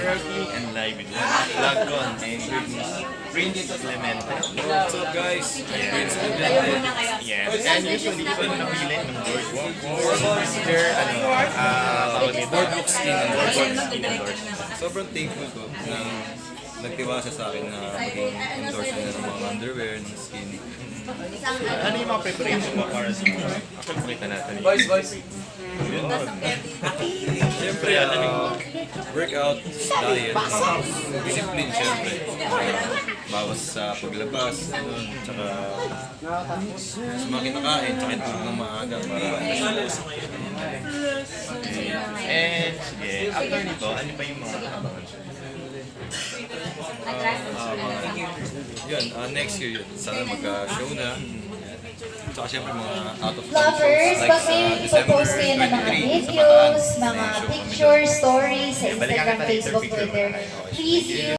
working and live with Lagcon and Prince Clemente. What's up guys? Prince Clemente. Yes, and usually ito yung napili ng boardwalk for their Boardwalk skin endorsement. skin endorsement. Sobrang thankful ko na nagtiwasa sa akin na maging endorsement na ng mga underwear, ng skin. Ano yung mga preparation mo para sa actually pakita natin. Siyempre, workout, diet, discipline siyempre. Bawas sa paglabas, tsaka sa mga kinakain, tsaka yung tulog ng maaga para And sige, after nito, ano pa yung mga abangan? yun, next year yun. Sana magka-show na. Tsaka siyempre mga out of town Lovers, shows pag may ipopost kayo ng mga videos, mga pictures, stories sa Instagram, Facebook, Twitter, please